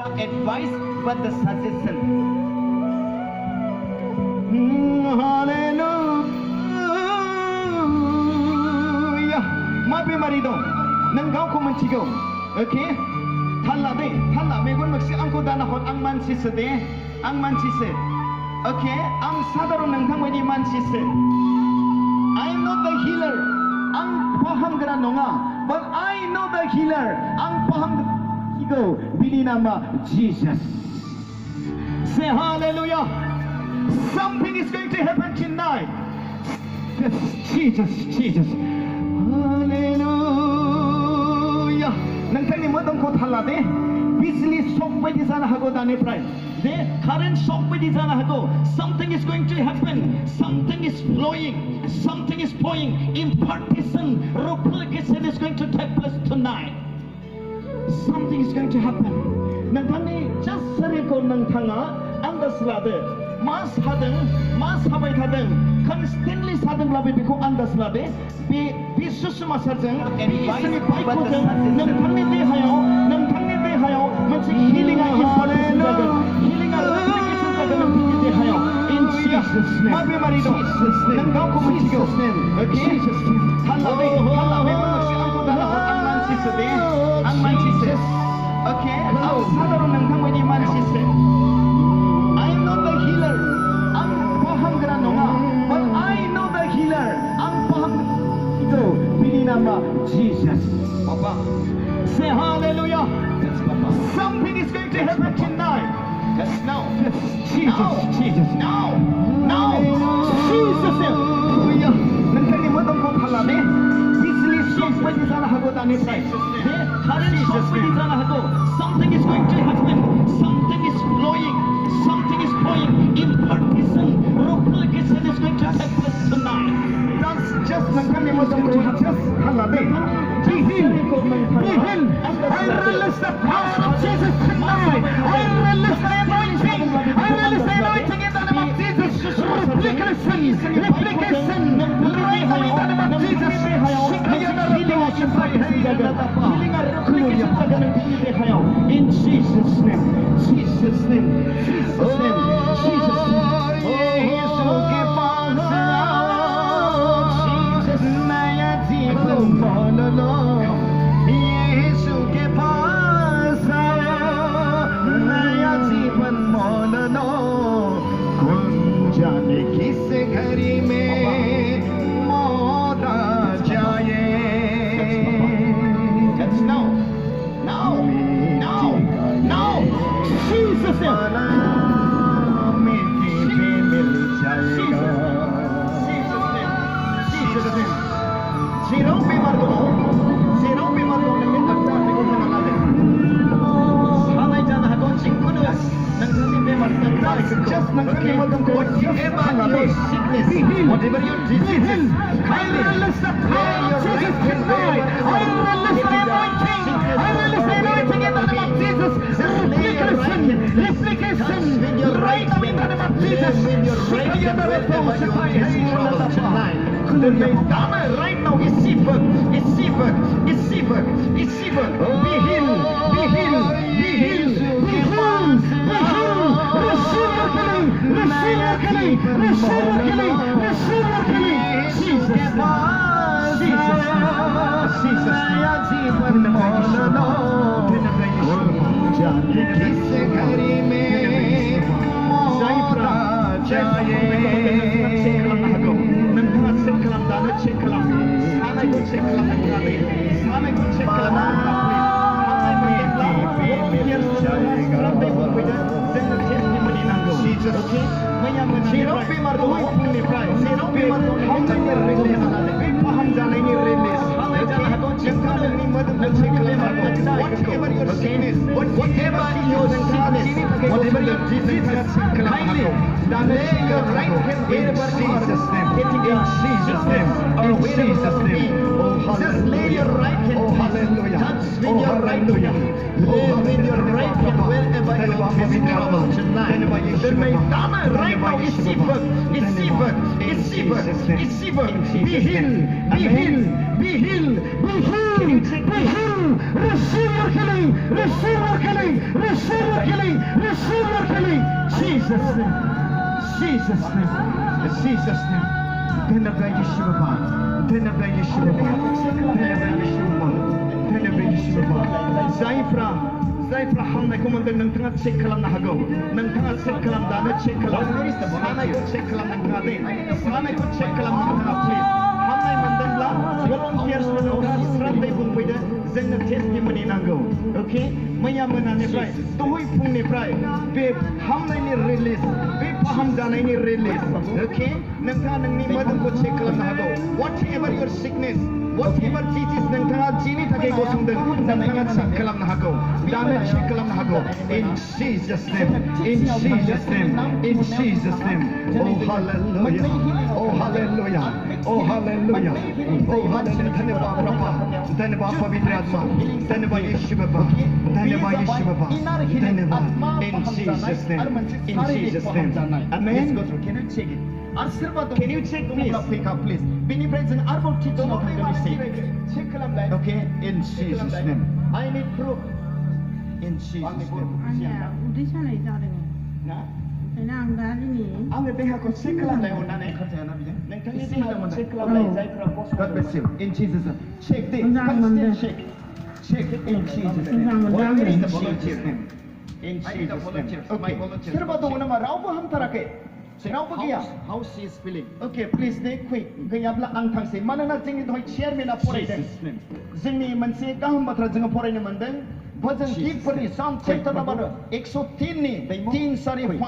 advice but the suggestion. Hallelujah. Mabe marido, nang gaw ko manchigo. Okay? Thala de, thala megon magsi angko dana hot ang mansi sede, ang mansi se. Okay? Ang sadaro nang tangwedi mansi se. I am not the healer. Ang paham gra nonga, but I know the healer. Ang paham go bili nama Jesus. Say hallelujah. Something is going to happen tonight. Yes, Jesus, Jesus. Hallelujah. Nang tani mo dong ko thala de. Bisli shock by di sana hago dane pray. The current shock by di sana hago. Something is going to happen. Something is flowing. Something is flowing. Impartation, replication is going to take place tonight. Something is going to happen. Nang tani just sari ko nang thanga andas lade. Mas hadeng, mas habai hadeng. Constantly sadeng labe biko andas lade. Bi susuma sadeng. Bi isni bai ko deng. Nang tani de hayo, nang tani de hayo. Manchi healing a impartation jagan. Healing a replication jagan nang tani de hayo. In Jesus' name. Mabe marido. Nang gaw ko manchigo. Okay? Jesus' name. Halabe, halabe ko magsi angko dana ko ang manchi sede. Ang manchi sede. Okay? Ang sadaro nang tangway ni manchi sede. I am not the healer. Ang paham gra nonga. But I know the healer. Ang paham ito. Bili nama Jesus. Papa. Say hallelujah. Yes, Papa. Something is going to happen tonight. Yes, now. Yes, Jesus. Now. Jesus. Now. Now. Jesus. Hallelujah. Nangkani mo dong ko halame. Bisli shock pa di sana hago tani pray. Current shock pa di sana hago. Something is going to happen. Something is flowing. Something is flowing. Impartation, replication is going to take place tonight. That's just nangkani mo dong ko just halame. Be healed. Be healed. I release the power of Jesus tonight. I release the anointing. I release the anointing in the name of Jesus. Replication. Replication. Right now in the name of Jesus. In Jesus' name. Jesus' name. Jesus' name. Jesus' name. Just whatever your sickness, whatever your disease, I release the power of Jesus tonight. I release the anointing. I release the anointing in the name of Jesus. Replication, right now in the name of Jesus. Right now, receiver. Be healed, be healed, be healed, be healed, be healed. Receive your healing, receive your healing, receive your healing, receive your healing. Jesus, Jesus, Jesus. Whatever your sickness, whatever your disease, kindly lay your right hand wherever Jesus' name. In Jesus' name. In Jesus' name. Just lay your right hand. Oh, hallelujah. Touch with your right hand. Lay with your right hand wherever you are visible tonight. Then may Dama right now receive it. Be healed. Be healed. Be healed. Be healed. Be healed. Receive your healing. Receive your healing. Receive healing. Receive your healing. Jesus name. Jesus name. Jesus name. Denebra Yeshua. Denebra Yeshua. Denebra Yeshua. Denebra Yeshua. Zaifra hamna komanda nangtanga check kalamna hago. Nangtanga check kalamda check kalam. Sana ko check kalam nangtanga de. Sana ko check kalam nangtanga please. Hamna mandangla volunteers no Israel day bungpida zengna testimony nango. Okay? Maya manane prai. Tohoi phungni prai. Be hamna ni release. Be paham jana ni release. Okay? Nangtanga nangni madam ko check kalamna hago. Whatever your sickness, whatever disease nangtanga jini thake ko sungdeng nangtanga check kalamna hago. Dana check kalamna hago. In Jesus name. In Jesus name. In Jesus name. Oh hallelujah. Oh hallelujah. Oh hallelujah. Oh hallelujah. Dhanyavad Prabhu. Dhanyavad Pavitra Atma. Dhanyavad Yeshua Baba. Dhanyavad Yeshua Baba. Dhanyavad. In Jesus name. In Jesus name. Amen. Can you check it? Can you check please? Please. Bini present arbol teaching of the mistake. Okay. In Jesus name. I need proof. In Jesus name. Ang beha ko check kalam lai hona ne khatya na biya nang thani di ha check kalam lai jai pra post God bless you in Jesus name check the constant check in Jesus name whatever is the volunteer name in Jesus name okay sirba to una ma rao ko ham tarake rao ko kiya how she is feeling okay please take quick gayabla ang thang se manana jingi doi chairman a porai den jingi manse kaham matra jinga porai ne mandeng भजन गीत पनि साम Chaitra number 103 नि 3 सारी 5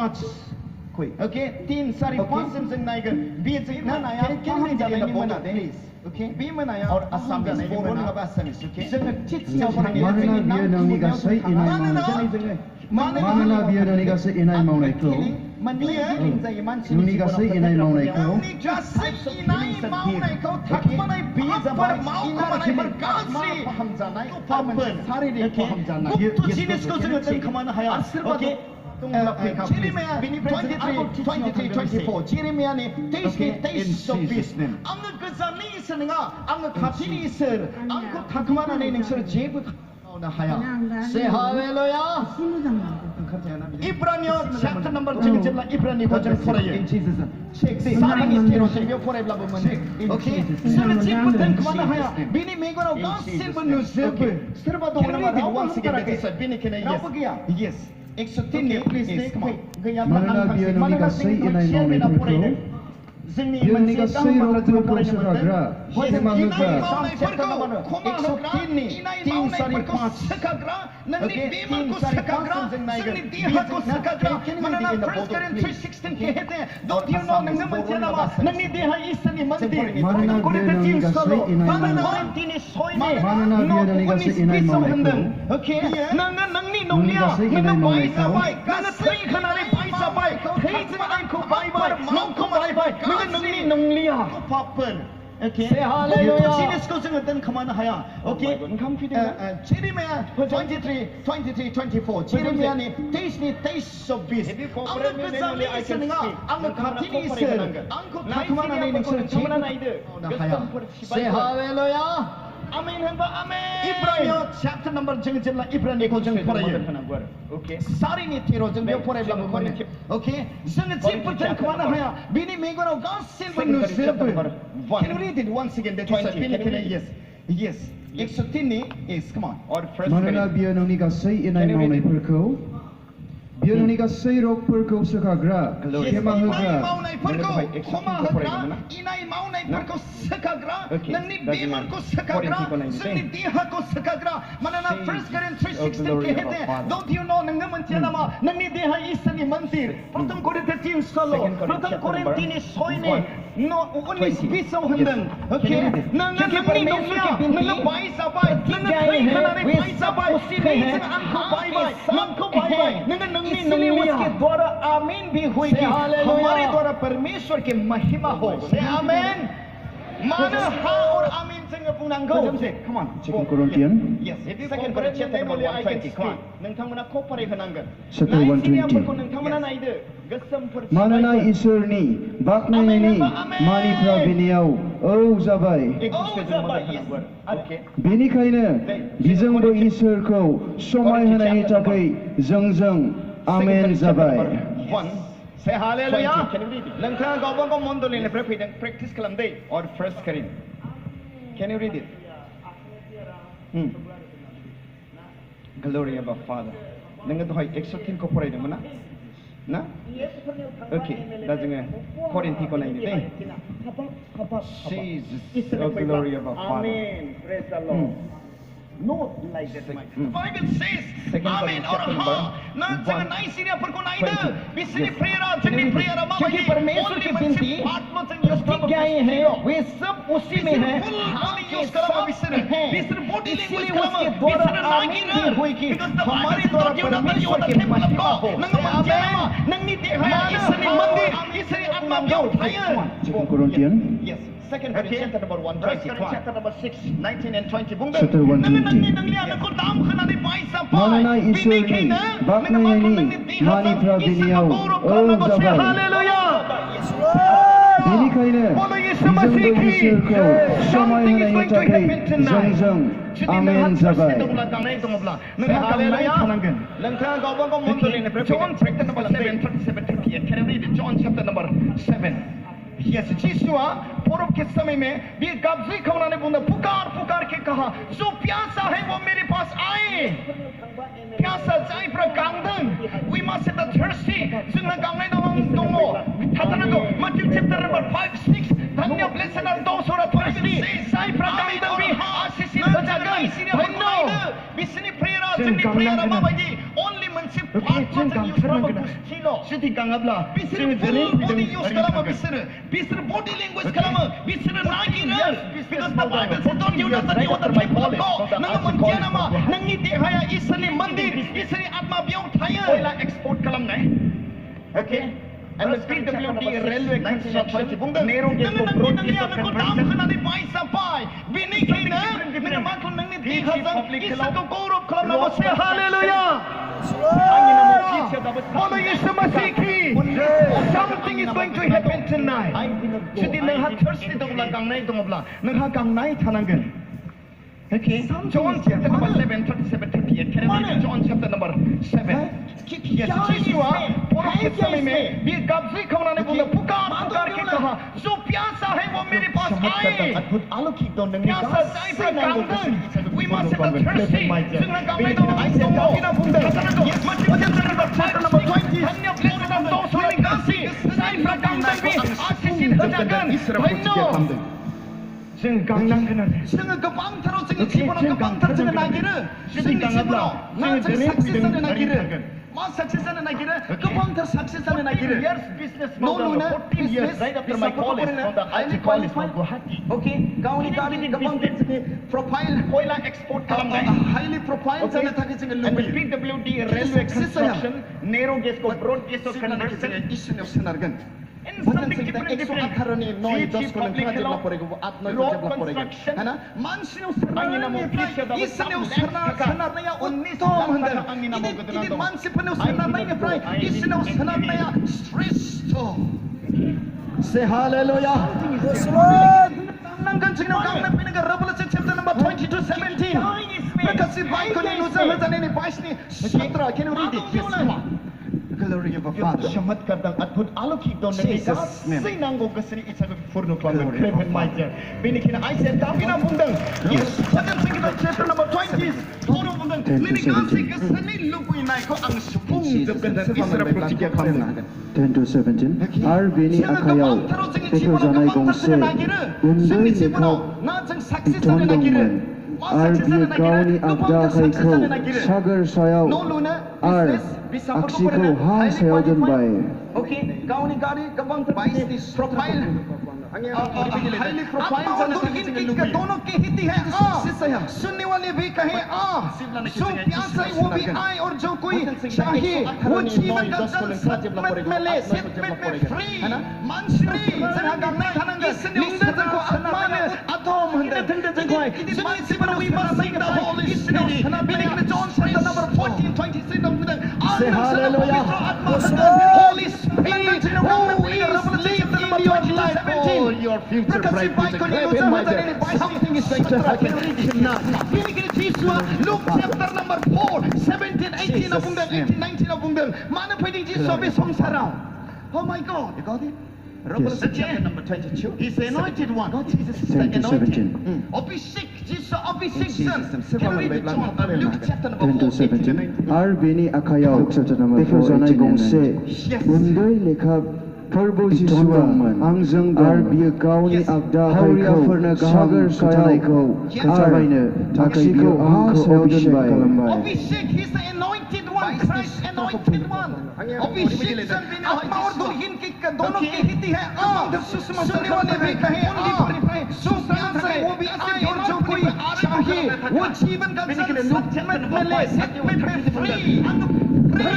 okay 3 सारी 5 SIM Niger बीच ना नया केले जाने मना प्लीज ओके बी मनाया और असम का नहीं बोल ना बस समिस ओके जंग चिचिया पनि मानना बियो नंगा सही इनाय मानना बियो नंगा सही इनाय माउनायखौ नंगा सही इनाय माउनायखौ थाकमानाय बियो जाबाय मावनाय गासै फाहाम जानाय शारीरिक फाहाम जानाय गुप्त जिनिसखौ जोङो दोनखोमानो हाया ओके Jeremiah 23:24 Jeremiah ni 23:24 आङो गोजाननि इसोर नङा आङो खाथिनि इसोर आंखौ थाखोमानानै नोंसोर जेबो खालामनो हाया say hallelujah Ibraniya chapter number जों जेब्ला इब्रानिखौ जों फरायो check the सारिनि तेरो जों बेयाव फरायब्लाबो मोनो okay जोङो जेबो दोनखोमानो हाया बिनि मेगनाव गासैबो नुजोबो सोरबा दङ नामा रावबो हामथाराखै बेनिखायनो रावबो गैया yes 103 please take quick गैयाब्ला आं थांसै मानोना जोंनि शेयारमेना फरायदों जोंनि मोनसे गाहाम बाथ्रा जों फरायनो मोनदों भजन मावनायफोरखौ खमा होग्रा इनाय मावनायफोरखौ सोखाग्रा नोंनि बेमारखौ सोखाग्रा जोंनि देहाखौ सोखाग्रा मानोना 1 Corinthians 3:16 कहते हैं don't you know नोंनो मोनथिया नामा नोंनि देहा इसोरनि मन्दिर करिन्थियान 3:16 मानोना दिनै सयने न'नि स्पिरिटआव होनदों ओके नोङो नोंनि नंलिया नोङो बायजाबाय नोङो थै होनानै बायजाबाय थैजों आंखौ बायबाय नोंखौ बायबाय नोङो नोंनि नंलिया पापफोर Okay. Say hallelujah. जिनिसखौ जोङो दोनखोमानो हाया. Okay. ओंखाम फैदों. Jeremiah 23:24. Jeremiah नि 23:24. आङो गोजाननि इसोर नङा. आङो खाथिनि इसोर. आंखौ थाखोमानानै नोंसोर जेबो खालामनो हाया. Say hallelujah. Amen होनबा amen. Ibraniya chapter number जों जेब्ला इब्रानिखौ जों फरायो. Okay. सारिनि तेरो जों बेयाव फरायब्लाबो मोनो. Okay. जोङो जेबो दोनखोमानो हाया. बिनि मेगनाव गासैबो नुजोबो. Can you read it once again? That is yes. Yes. 103 yes. Come on. Or first. मानोना बियो नोंनि गासै इनाय मावनायफोरखौ बियो नोंनि गासै रगफोरखौ सोखाग्रा खेमा होग्रा इनाय मावनायफोरखौ सोखाग्रा नोंनि बेमारखौ सोखाग्रा जोंनि देहाखौ सोखाग्रा मानोना 1 Corinthians 3:16 कहते हैं don't you know नोंनो मोनथिया नामा नोंनि देहा इसोरनि मन्दिर प्रथम कोरिन्थियान 3:16 प्रथम कोरिन्थियान 6 19 होनदों ओके नोङो नोंनि नंलिया नोङो बायजाबाय नोङो थै होनानै बायजाबाय थैजों आंखौ बायबाय नोंखौ बायबाय नोङो इसलिए उसके द्वारा आमीन भी होगी हमारे द्वारा परमेश्वर की महिमा हो आमीन मानो हाँ और आमीन जोङो बुंनांगौ come on 2 Corinthians yes if you second Corinthians chapter number 120 come on नोंथांमोना खबरै होनांगोन Chapter 120 नोंथांमोना नायदो गोसोमफोर मानोना इसोरनि बाख्नायनायनि मानिफ्रा बिनियाव औ जाबाय बेनिखायनो बिजोंबो इसोरखौ समायहोनायनि थाखाय जोंजों आमेन जाबाय Say hallelujah. नोंथाङा गावबा गाव मण्डलीनिफ्राय फैदों प्रेक्टिस खालामदो or first Corinth. Can you read it? Glory of our Father. नोङो दहाय 103 खौ फरायदोंमोन ना? ना? Okay. दा जोङो करिन्थिखौ नायनो दे. Jesus, the glory of our Father. Amen. Praise the Lord. Not like that. The Bible says, Amen or Ha. ना जगह नाई सीरिया पर को नाई दे. बिस्री प्रेयरा जगनी प्रेयरा माँ भाई. परमेश्वर की विनती उसकी क्या है? वे सब उसी में हैं. हाँ के सब हैं. इसीलिए उसके द्वारा आमीन हुई कि हमारे द्वारा परमेश्वर की महिमा हो. नंगी देखा इसने मंदिर इसने आत्मा जो उठाया. 2 Corinthians Yes. Second Corinthians chapter number 120 chapter number 6 19 and 20 Chapter 120 मानोना इसोरनि बाख्नायनायनि मानिफ्रा बिनियाव औ जाबाय बेनिखायनो बिजोंबो इसोरखौ समायहोनायनि थाखाय जोंजों आमेन जाबाय नोंथाङा गावबा गाव मण्डलीनिफ्राय John chapter number 7 37 38 can you read it John chapter number 7 Yes, जिसुआ पूर्व के समय में भी गब्जी खवनाने बुंदा पुकार पुकार के कहा जो प्यासा है वो मेरे पास आए प्यासा जाय पर गांदों we must have the thirsty जोंहा गांनाय दङ थाथारनांगौ Matthew chapter number 5 6 धन्य blessed are those who are thirsty जाय पर गांदों बि आशीषित होजागोन धन्य बिसोरनि प्रेयरा जोंनि प्रेयरा माबायदि only मोनसे पार्टजों युसफ्राबो गुस्थिल जुदि गाङाब्ला बिसोर बडि युस खालामो बिसोर body language खालामो बिसोर नागिरो because the Bible says don't you know that you are the temple of God नोङो मोनथिया नामा नोंनि देहाया इसोरनि मन्दिर इसोरनि आत्मा बेयाव थायो पहिला एक्सपोर्ट खालामनाय okay and the PWD railway construction बुंदों नेरोगेसखौ ब्रड गेसआव कन्वर्सन होनानै पैसा पाय बेनिखायनो नोङो माखौ नोंनि देहाजों इसोरखौ गौरव खालामनांगौ से hallelujah Follow Yeshua Masih. Something is going to happen tonight. जुदि नोंहा thirsty दङब्ला गांनाय दङब्ला नोंहा गांनाय थानांगोन. Okay. John chapter number 7 37 38. Can I read John chapter number 7? Yes, जिसुआ पूर्व के समय में भी गब्जी खवनाने बुंदा पुकार पुकार के कहा जो प्यासा है वो मेरे पास आए अद्भुत आलोकित दो नंगी प्यासा जाय पर गांदों we must have the thirsty जोंहा गांनाय दङ बिना बुंदों Matthew chapter number 20 धन्य blessed are those who are thirsty जाय पर गांदों बि आशीषित होजागोन धन्य जों गांनांगोन आरो जोङो गोबांथाराव जोंनि जिबनाव गोबांथार जोङो नागिरो जोंनि जिबनाव ना जों साक्सेस जानो नागिरो मा साक्सेस जानो नागिरो गोबांथार साक्सेस जानो नागिरो न' लुनो 14 years right after my college from the highly qualified okay गावनि गारि गोबांथार जोङो प्रफाइल कोयला एक्सपोर्ट खालामनाय highly profile जानो थाखाय जोङो लुबैयो PWD railway construction नेरो गेसखौ ब्रड गेसआव कन्वर्सन इसोरनाव सोनारगोन something different नि नय दसको नोंथाङा जेब्ला फरायगौ आत्माखौ जेब्ला फरायगोन हैन मानसिनाव सोनारनायनिफ्राय इसोरनाव सोनारनाया उत्तम होनदों आंनि नामाव गिदिर मानसिफोरनाव सोनारनायनिफ्राय इसोरनाव सोनारनाया श्रेष्ठ say hallelujah नांगोन जोंनाव गांनाय फैनांगोन Revelation chapter number 22:17 प्रकाशित बाइकनि नुजा होजानायनि 22 नि 17 can you read it Glory of our Father. चमत्कार दं अद्भुत आलोकित दं नंगी गासै नांगौ गोसोनि इच्छाखौ पूर्ण खालामगोन क्रेभेन माइजों बेनिखायनो आइसे दाबिना बुंदों yes second chapter number 20 Paul बुंदों नोंनि गासै गोसोनि लुबैनायखौ आं सुफुंजोबगोन इसोरा प्रतिज्ञा खालामदों 10-17 आरो बेनि आखायाव बेखेवजानाय गंसे उन्दै लेखा बिथोन दंमोन आरो बियो गावनि आगदा आखाइखौ सागोर सायाव आरो आगसिखौ हा सायाव दोनबाय okay गावनि गारि गोबांथार 22 प्रफाइल highly profiled दोनों की हिती है सुनने वाले भी कहे जो प्यासा है वो भी आए और जो कोई चाहे वो जीवन का जल सतमत में ले सतमत में फ्री मंत्री लिंगदन को आत्मा में अधोम we must sing the Holy Spirit. John chapter number 14:23 Say hallelujah. Holy Spirit who is living in your life. Oh, your future bright future. Something is going to happen. Luke chapter number 4, 17, 18 of 18, 19 of Oh my God. You got it? Revelation chapter number 22. He's the anointed one. Jesus is the anointed. Abhishek, Jesus Abhishek. Can you read it, John? Luke chapter number 4, 18 and 19. Ar bini akayaw beforzanay gongse undoy lekha Turbo Jisua ang zengdar biya gauni agda hauriya ferna sagar kayanayko katabayna taksiko angko Abhishek kalambay. Abhishek, he's the anointed one, Christ anointed one. Abhishek आत्मा और दुल्हन की दोनों की हिती है सुनने वाले भी कहे जो प्यास है वो भी आए और जो कोई चाहे वो जीवन का जल सतमत में ले सतमत में फ्री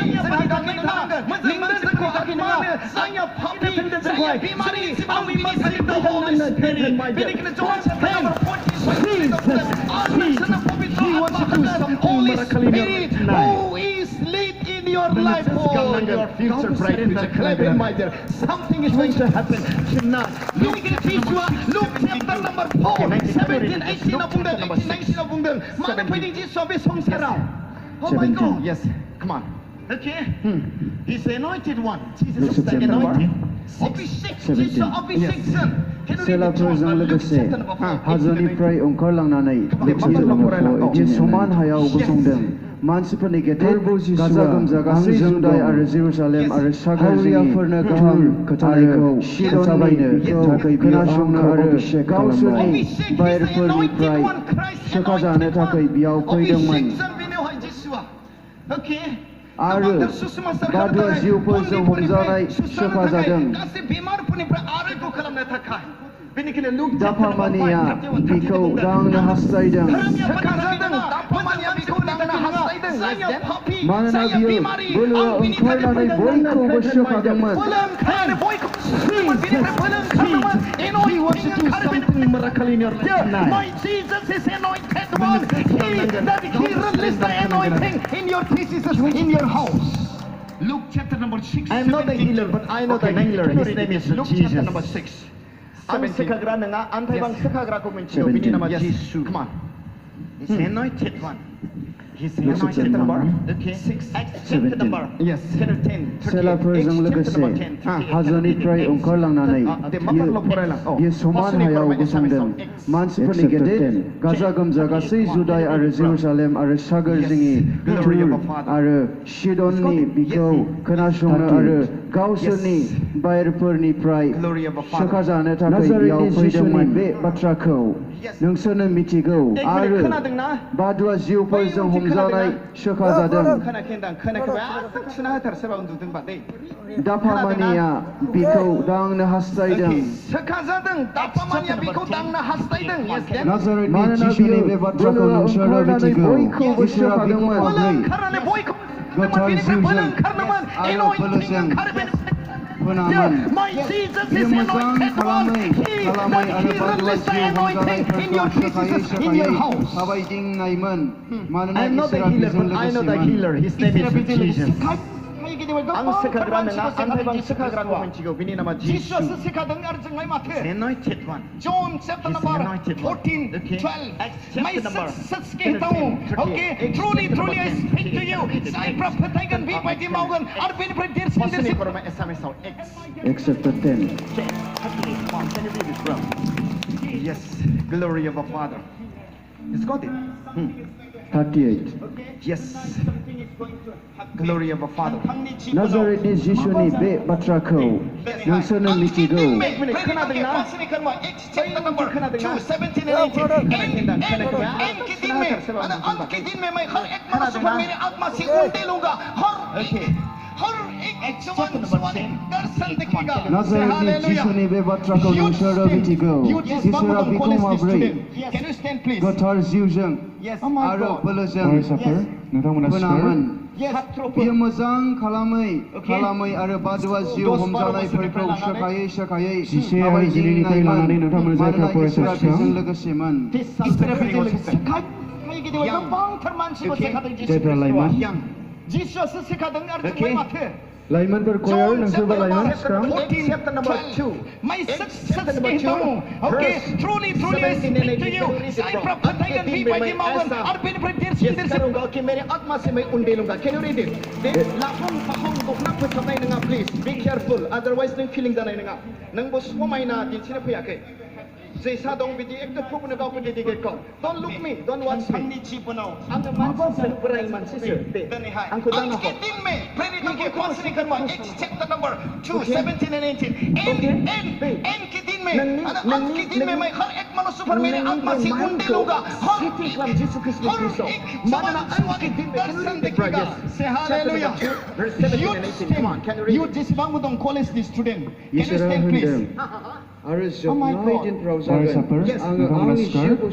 लिंगदन को आत्मा में saya papi saya बीमारी we must sing the Holy Spirit बिनिकने John chapter number 14 He wants to do something miracle in your life who is lead in your life oh your future bright future my dear something is going to happen tonight Luke chapter number 4 17 18 of 18 19 of mana pwedeng Jesus sabi song oh my God yes come on okay he's the anointed one Jesus is the anointed Abhishek Jesus Abhishek son Sela Turzang Legase Hazani pray Onkarlanganay Soman Hayaw Gusongdem Mansipani Gete Gazagam Zagasri Zungdai Are Jerusalem Are Shagariya Ferna Gaham Katariko Shidon Sabayne Takai Kanashona Are Gausuni Bayer Ferni Pray Shakazane Takai Biao Koidangman okay Are Badwa Ziupol Zong Homzanay Shakazadang Dapamania Biko Dang Hastaidang Mananabiyo Bulwa Unkarlanay Boyko Bashakadangman He wants to do something miracle in your life tonight. My Jesus is anointed one. He released the anointing in your thesis, in your house. Luke chapter number 6. I am not the healer, but I know the healer. His name is Luke chapter number 6. Ang sekagra na nga, antay bang sekagra ko mencio, bini nama Jesus. Come on. He's the anointed one. He's the anointed number. Okay. 6. Chapter number. Yes. 10. Sela Turzang Legase Hazani pray Onkarlanganay Soman Hayaw Gusongdem Mansipani Gede Gazagam Zagasri Zudai Are Jerusalem Are Shagar Zingi Tur Are Shidonni Biko Kanashona Are Gausuni Bayer Perni Pray Shakazane Takai Yaw Koidangman Be Batrako Nungsana Mitigo Are Badwa Ziupol Zong Homzanay Shakazadang Dapamania Biko Dang na Hastaidang Shakazadang Dapamania Biko Dang na Hastaidang Nazareth Jishuni Be Batrako Nungsana Mitigo Ishakadangman Walang karane boyko walang karnaman anointing my Jesus is anointed one. He released the anointing in your thesis, in your house. I'm not the healer, but I know the healer. His name is Jesus. Ang sekagra na antay bang sekagra ko mencio bini nama Jesus. Jesus sekadang arjang ay mate. Anointed one. John chapter number 14, 12. May such okay, truly I speak to you. I prophesy be by the mountain. Are been predicted in this. Except the 10. Can you read it, bro? Yes, glory of our Father. It's got it. 38. Yes. Glory of our Father. Nazareth is Jishuni Be Batrako. Nungsana Mitigo. Chapter number 2, 17 and 18. Okay. Chapter number 10. Nazaretni Jisuni be bathraखौ नोंसोरो मिथिगौ इसोरा बिखौ माब्रै गोथार जिउजों आरो बोलोजों फोनामोन बियो मोजां खालामै आरो बादुवा जिउ हमजानायफोरखौ सोखायै माबायदिनिफ्राय लानानै मानोना इसोरा बेजों लोगोसेमोन जायफ्रा लाइमोन जिसुआसो सिखादों आरो जोंलाय माथो लाइमोनफोर कयर नोंसोरबो लाइमोन सिगां chapter number 2 my success is done okay truly I speak to you जायफ्रा फोथायगोन बेबायदि मावगोन आरो बेनिफ्राय देरसिन कि मेरे आत्मा से मैं उन्दै लूंगा can you read it लाफं फाखं दखना फोसाबनाय नङा please be careful otherwise नों फिलिं जानाय नङा नोंबो समायना दिन्थिनो फैयाखै जैसा दं बिदि एकदम फुगनो गावखौ डेडिकेट खालाम don't look me don't watch me आंनि जिबनाव आंनो मानसिसो बोराय मानसिसो दिनैहाय आंखौ दान हो दिन में प्रेरितों के कौंसलिंग करवा चैप्टर नंबर 2 17 and 18 एंड के दिन में अंत के दिन में मैं हर एक मनुष्य पर मेरे आत्मा से उंडे लूंगा हर एक यीशु क्रिस्ट मानना अंत के दिन में दर्शन दिखेगा से hallelujah verse 17 and 18 come on can you read you जिसबां दं college student can you stand please आरो जोबनाय दिनफोराव जागोन आङो आंनि जिउखौ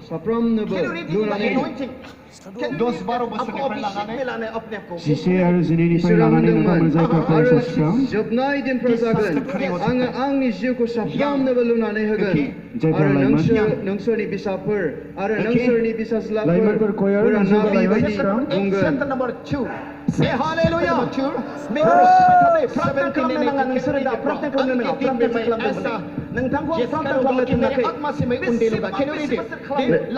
साफ्रोमनोबो लुनानै 10-12 बोसोरनिफ्राय लानानै जिसे आरो जिनैनिफ्राय लानानै नोंथांमोन जायफ्रा फरायसा जोबनाय दिनफोर जागोन आङो आंनि जिउखौ साफ्रोमनोबो लुनानै होगोन आरो नोंसोरनि बिसाफोर आरो नोंसोरनि बिसाज्लाफोर बुंगोन Say hallelujah. प्रार्थना खालामनो नाङा नोंसोरो दा प्रार्थना खालामनो नाङा प्रार्थना खालामदोंमोन नोंथांखौ प्रार्थना खालामनो थिनाखै आत्मा से मैं उन्दै लूंगा can you read it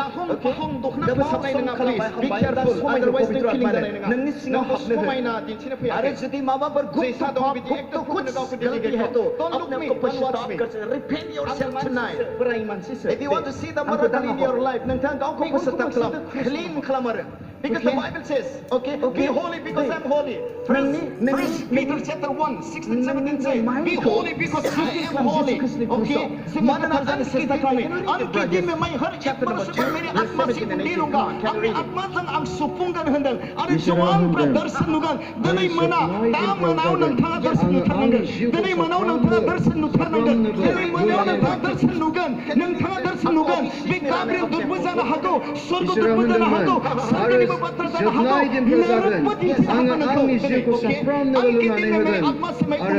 लाफं फाखं दखना फोसाबनाय नङा please be careful otherwise नों फिलिं जानाय नङा नोंनि सिङाव हाबनो समायना दिन्थिनो फैया आरो जुदि माबाफोर जैसा दं बिदि एकदम फुगनो गावखौ डेडिकेट है तो अपने को पश्चाताप कर repent yourself tonight बोराय मानसिसो if you want to see the miracle in your life नोंथां गावखौ पश्चाताप खालाम clean खालाम आरो because the Bible says okay be holy because I'm holy First Peter chapter 1 16 17 says be holy because I am holy okay मानना अंत के दिन में मैं हर एक मनुष्य पर मेरे आत्मा से उंडे लूंगा आंनि आत्माजों आं सुफुंगोन होनदों आरो जवानफ्रा दर्शन नुगोन दिनै मोना दा मोनाव नोंथाङा दर्शन नुथारनांगोन दिनै मोनाव नोंथाङा दर्शन नुथारनांगोन दिनै मोनाव नोंथाङा दर्शन नुगोन नोंथाङा दर्शन नुगोन बे गाब्रिएल दूतबो जानो हागौ स्वर्गदूतबो जानो हागौ सोरगोनिबो बाथ्रा जानो हागौ नरकबो दिन्थिनो हागौ आंनि जिउखौ साफ्रोमनोबो लुनानै होगोन आरो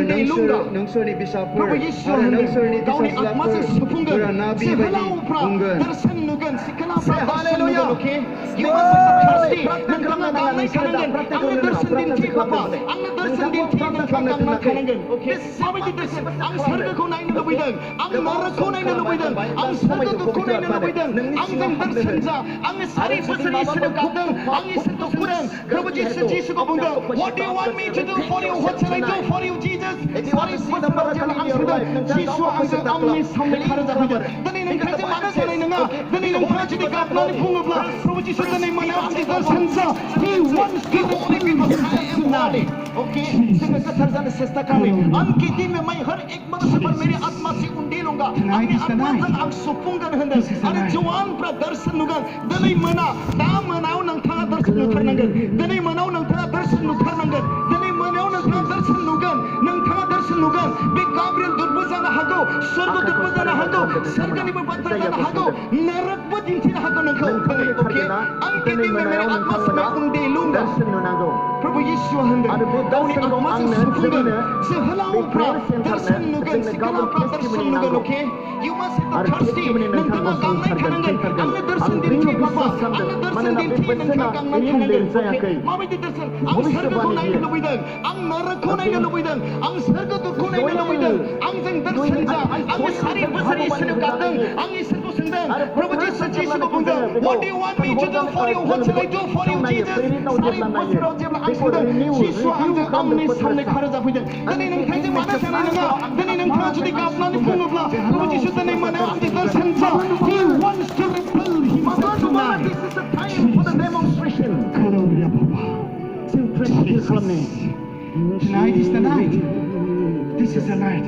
नोंसोरनि बिसाफोर आरो नोंसोरनि बिसाज्लाफोरा बेबायदि बुंगोन दर्शन नुगोन सिखलाफ्रा hallelujah you must be thirsty नोंथाङा गांनाय थानांगोन आंनो दर्शन दिन्थि बाबा आंनो दर्शन दिन्थि नोंथाङा गांनाय थानांगोन माबायदि दर्शन आं सोरगोखौ नायनो लुबैदों आं नरकखौ नायनो लुबैदों आं सोरगोखौ नायनो लुबैदों आंजों दर्शन जा आङो 4 बोसोर इसोरखौ गाबदों आं इसोरखौ सोंदों प्रभु जिसुखौ बुंदों what do you want me to do for you what shall I do for you Jesus 4 बोसोराव जेब्ला आं सोंदों जिसुआ आंजों आंनि सामने खारो जाफैदों दिनै नोंथांजों मानो जानाय नङा दिनै नोंथाङा जुदि गाबनानै बुङोब्ला प्रभु जिसु दिनै मोनायाव आंनि दर्शन जा he wants to holy because I am holy okay जोङो गोथार जानो सेस्था खालामो अंत के दिन में मैं हर एक मनुष्य पर मेरे आत्मा से उंडे लूंगा आंनि आत्माजों आं सुफुंगोन होनदों आरो जवानफ्रा दर्शन नुगोन दिनै मोना दा मोनायाव नोंथाङा दर्शन नुथारनांगोन दिनै मोनायाव नोंथाङा दर्शन नुथारनांगोन दिनै मोनायाव नोंथाङा दर्शन नुगोन बे गाब्रिएल दूतबो जानो हागौ स्वर्गदूतबो जानो हागौ सोरगोनिबो बाथ्रा जानो हागौ नरकबो दिन्थिनो हागौ नोंखौ ओके आं दिनै मेरे आत्मा से मैं उंडे लूंगा प्रभु यीशुआ होनदों गावनि आत्माजों सुफुंगोन जोहोलावफ्रा दर्शन नुगोन सिखलाफ्रा दर्शन नुगोन okay you must have the thirsty नोंथाङा गांनाय थानांगोन आंनो दर्शन दिन्थि बाबा आंनो दर्शन दिन्थि नोंथाङा गांनाय थानांगोन ओके माबायदि दर्शन आं सोरगोखौ नायनो लुबैदों आं नरकखौ नायनो लुबैदों आं सोरगोखौ नायनो लुबैदों आंजों दर्शन जा आङो 4 बोसोर इसोरखौ गाबदों आं इसोरखौ सोंदों प्रभु जिसुखौ बुंदों what do you want me to do for you what shall I do for you Jesus 4 बोसोराव जेब्ला आं सोंदों जिसुआ आंजों आंनि सामने खारो जाफैदों दिनै नोंथांजों मानो जानाय नङा दिनै नोंथाङा जुदि गाबनानै बुङोब्ला प्रभु जिसु दिनै मोनायाव आंनि दर्शन जा he wants to reveal himself tonight this is a time for the demonstration जों प्रेक्टिस खालामनो tonight is the night this is the night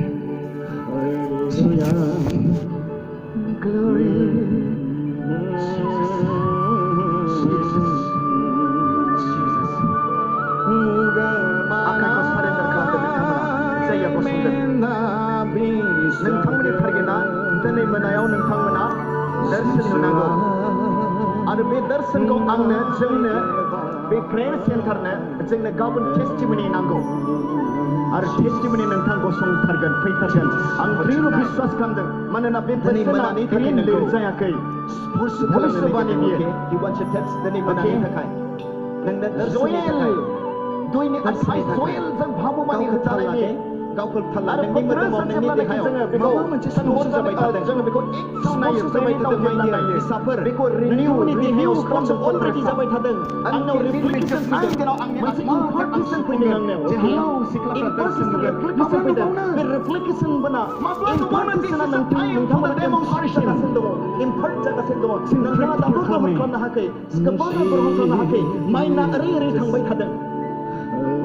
glory नोंथांमोननि टारगेटआ दिनै मोनायाव नोंथांमोना दर्शन नुनांगौ आरो बे दर्शनखौ आंनो जोंनो बे प्रेयार सेन्टारनो जोंनो गाबोन टेस्टिमनि नांगौ आरो टेस्टिमनि नोंथां गसंथारगोन फैथारगोन आं दृढ़ बिश्वास खालामदों मानोना बे बोसोरा लिरजायाखै भबिष्यबाणी बियो दिनै मोनानि थाखाय नोंनो दर्शननि दुइनि आखाइ जयेलजों भाबबाणी होजानायनि गावखौ थालांनायनि मोदोमाव नोंनि देहायाव माबा मोनसे समस्या जाबाय थादों जोङो बेखौ सिनायो जाबाय थादों फिसाफोर बेखौ रिनिउनि देहायाव स्पन्सर अलरेडि जाबाय थादों आंनाव रिफ्लेक्शन फैदों आंनि मोनसे इम्पार्टेशन फैदों आंनाव हेलौ सिख्लाफ्रा दर्शन नुगोन बे रिफ्लेक्शन बना इम्पार्टेशना नोंथांमोना डेमनस्ट्रेशन जागासिनो दङ इम्पार्ट जागासिनो दङ नोंथाङा दाबो कभार खालामनो हायाखै गोबां कभार खालामनो हायाखै माइन्डआ ओरै थांबाय थादों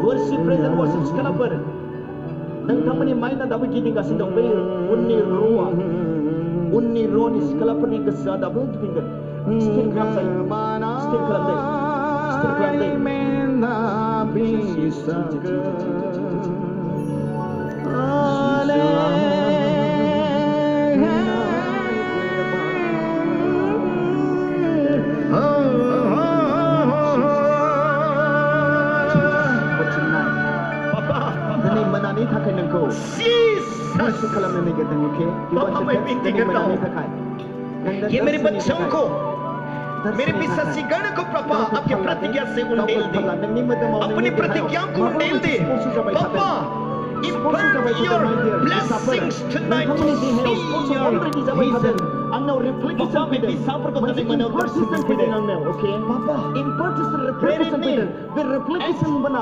वर्शिप प्रेजेन्ट वर्शिप सिख्लाफोर नोंथांमोननि माइन्डआ दाबो गिदिंगासिनो दं बै उननि र'नि सिख्लाफोरनि गोसोआ दाबो गिदिंगोन स्टिल खालामजायो स्टिल दिनै मोनानि थाखाय नोंखौ खालामनो नागिरदों अके ये मेरे बच्चों को मेरे पिशाची गण को पापा आपके प्रतिज्ञा से उंडेल दे अपनी प्रतिज्ञा को उंडेल दे पापा impart your blessings tonight to see your vision आंनाव रिफ्लेक्शन फैदों फिसाफोरखौ दिनै मोनायाव दर्शन फैदों आंनाव अके पापा इम्पार्टेशन रिफ्लेक्शन फैदों बे रिफ्लेक्शन बना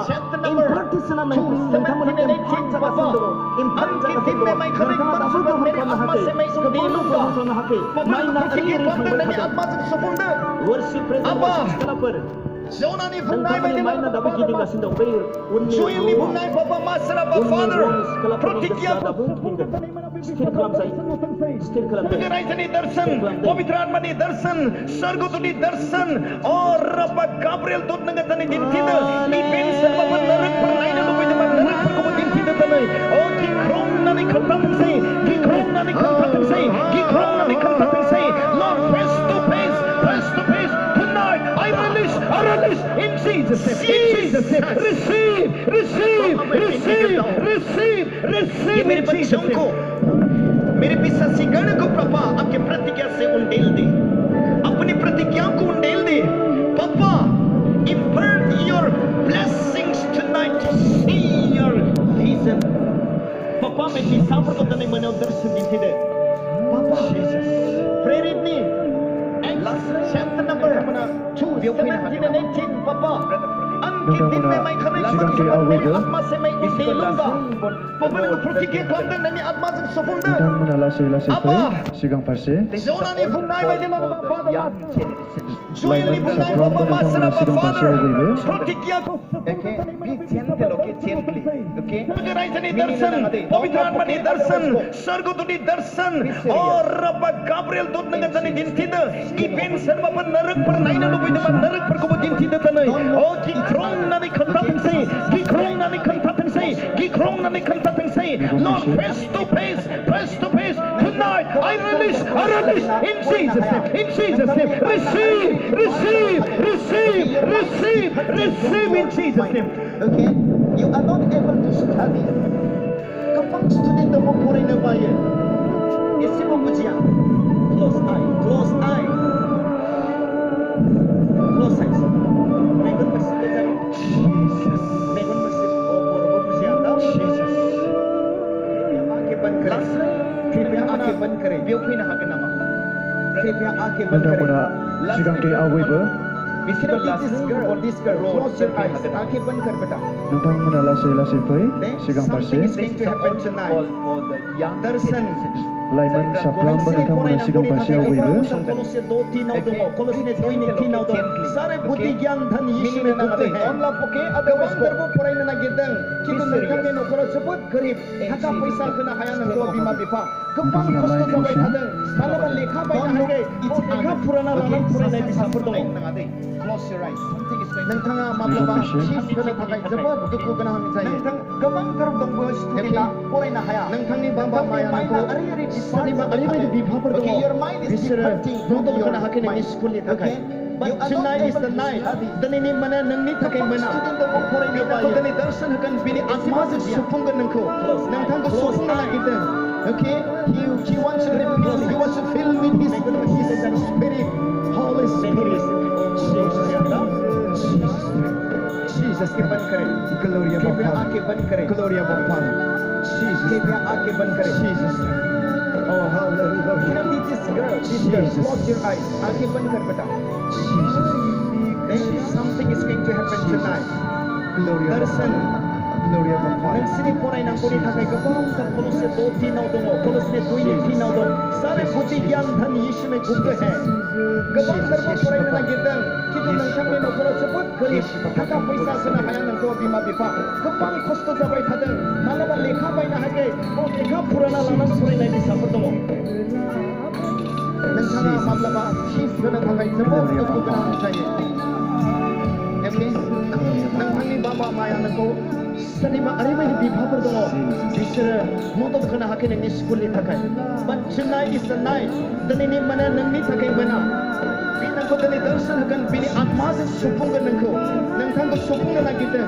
इम्पार्टेशना नोंथांमोननि इम्पार्ट जागासिनो दङ इम्पार्ट जागासिनो दङ नोंथाङा दाबो कभार खालामनो हायाखै माइन्डआ ओरै थांबाय थादों वर्शिप प्रेजेन्ट सिख्लाफोर Jonani नोंथांमोननि माइन्डआ दाबो गिदिंगासिनो दं बै Joyani bunai papa masra ba father प्रतिज्ञा दाबो गिदिंगोन स्टिल खालामजायो स्टिल खालामजायो राइजनि दर्शन पवित्र आत्मानि दर्शन स्वर्गदूतनि दर्शन और रब्बा गाब्रिएल दूत नगतनि दिन्थिदो इबेन सर्वबन नरक पर नायनो लुबैदोंमोन नरकफोरखौबो दिन्थिदो दिनै ओ गिख्रंनानै खोन्थाथोंसै गिख्रंनानै खोन्थाथोंसै गिख्रंनानै खोन्थाथोंसै Lord face to face tonight I release in Jesus name receive ये मेरे बच्चों को मेरे पिशाची गण को पापा आपके प्रतिज्ञा से उंडेल दे अपनी प्रतिज्ञा को उंडेल दे पापा impart your blessings tonight to see your vision पापा मैं पिशाफर को तने मनो दर्शन दिखे पापा प्रेरित ने chapter number 2 17 and 18 papa Notong sigang away do Papa प्रतिज्ञा खालामदों नोंनि आत्माजों सफुंदों नोंथांमोना लासै फै सिगां फारसे जनानि बुंनाय बायदि लाइमोन साफ्रोमबो नोंथांमोना सिगां फारसे आवगायबो प्रतिज्ञाखौ राइजनि दर्शन पवित्र आत्मानि दर्शन स्वर्गदूतनि दर्शन और रब्बा गाब्रिएल दूत नगतनि दिन्थिदो इबेन सर्वबन नरकफोर नायनो लुबैदोंमोन नरकफोरखौबो दिन्थिदो दिनै ओ गिख्रंनानै खोन्थाथोंसै Lord face to face tonight I release in Jesus name receive in Jesus name okay you are not able to study kapag student mo puri na bayan isi mo bujiya close eye megon bersih jago megon bersih boro bujiya da Jesus कृपया आंखें बंद करें बेयाव फैनो हागोन नामा कृपया आंखें बंद नोंथांमोना सिगांथिं आवगायबो this girl close your eyes आंखें बंद कर बेटा नोंथांमोना लासै फै सिगां फारसे dर्शन Laman saplam bertang menasigang pasyaw ibu. Kolose 2:3 dong, Kolose 2:3 dong. Sare buti gyang dhan Yesu में गुप्त है. Allah poke agawang darbo poray na nagidang. Kito nagkami no kolo sebut garib. Haka paisa kena hayan ng bima bipa. Kepang kosto sabay kadang. Malaban lekha bay na hage. Lekha purana lalang puray na bisa perdong. Close your eyes. Nangtanga mablaba chief kena thakay jabot duku kena hami chahiye. Nangtang gawang darbo dong boys tukila poray na haya. Nangtang ni bamba maya ko. Sani ma ari may bipa perdong. Okay, your mind is departing. Nodom kena hakin ng school ni thakay. But tonight is the night. Danini mana nangni thakai mana. Ko dani darshan hakan bini atma se supungan nangko. Nangthang ko supungan na kita. Okay? He wants to refill. He wants to fill with his spirit. Holy Spirit. Jesus के बंद करे. Gloria Bapa. आके बंद करे. Gloria Bapa. Jesus. कृपया आके बंद करे. Jesus. Oh hallelujah. You know this girl. This girl. Close your eyes. आके बंद कर बेटा. Jesus. Something is going to happen tonight. Gloria. Darshan. Gloria Bapa. Nagsini poray nang puri thakay gabang kan Kolose 2:3 dong. Kolose 2:3 dong. Sare buti gyang dhan Yesu में गुप्त है. Gabang darbo poray na nagidang. Kito nang kami no kolo sebut garib. Haka paisa kena hayan ng bima bipa. Gabang kosto sabay kadang. Malaban lekha bay na hage. Lekha purana lalang puray na bisa perdong. Nangtanga mablaba chief kena thakay jabot duku kena hami chahiye. Okay? Nangtang ni baba maya nangko. Sani ma ari may bipa perdong. Bisara nodom kena hakin ng school ni thakay. But tonight is the night. Danini mana nangni thakay mana. Binang ko dani darshan hakan bini atma se supungan nangko. Nangtang ko supungan na kita.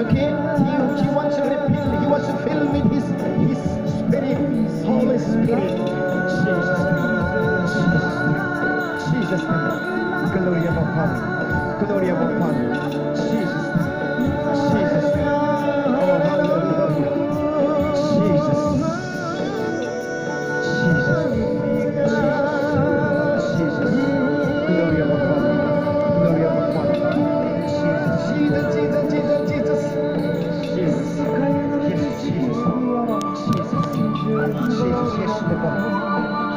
Okay? He wants to refill. He wants to fill with his spirit. Holy Spirit. Jesus. Jesus. Gloria Bapa. Gloria Bapa. Jesus. Jesus. Oh hallelujah. Jesus. Jesus. Jesus. Gloria Bapa. Gloria Bapa. Jesus. Jesus. Jesus. Jesus. Jesus. Yes, Jesus. Jesus. Jesus. Yes, Baba.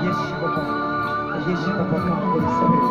Yes, Baba. Yes, Baba. Come, Holy Spirit.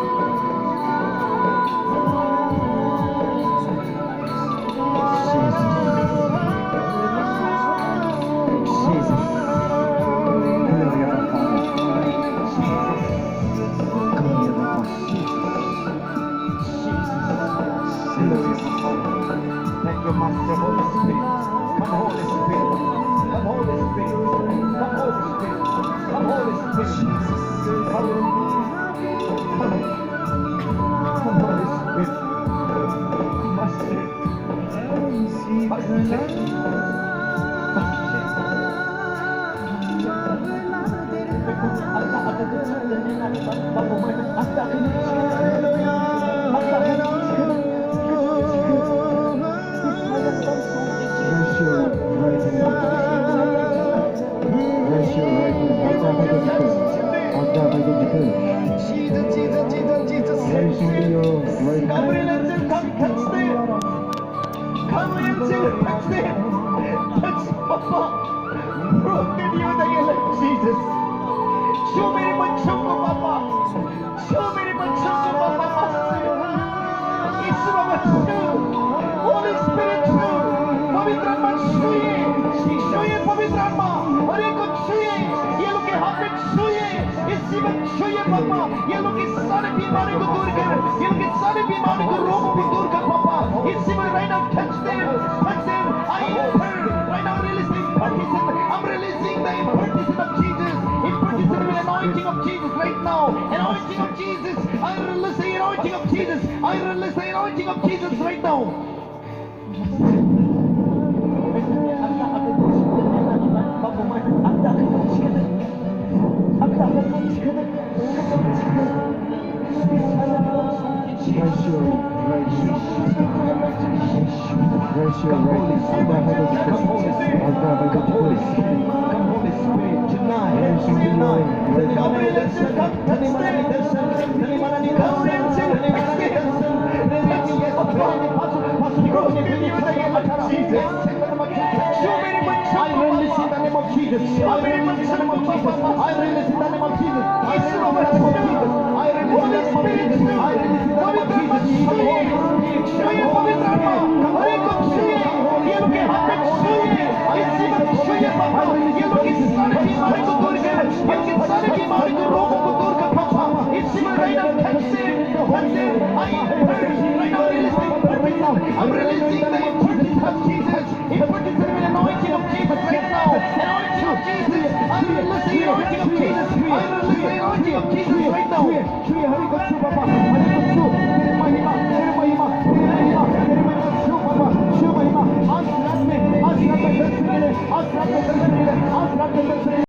Jesus. Show me the bachon ko Papa. Show me the bachon ko Papa. Yesu bachon. Holy Spirit show. Pavitratma छुए. छुए पवित्रात्मा. हर एक को छुए. ये लोग के हाथ में छुए. इस जीवन छुए Papa. ये लोग की सारी बीमारी को दूर कर. ये लोग की सारी बीमारी को रोग को दूर कर Papa. इस जीवन right now touch them. Touch them. I implore right now releasing impartition. I'm releasing the impartition of Jesus. Impartition with anointing of Jesus right now. Anointing of Jesus. I release the anointing of Jesus. I release the anointing of Jesus right now. I release in the name of Jesus. I release in the name of Jesus. I release in the name of Jesus. I release in the name of Jesus. I release in the name of Jesus. I release in the name of Jesus. पवित्र आत्मा हर एक को छुए, ये लोग के हाथ में छुए, इसी वक्त छुए पापा, ये लोग की सारी बीमारी को दूर कर, इनकी सारी बीमारी को रोगों को दूर कर पापा, इसी में right now touch it, I am releasing, right now releasing, I'm releasing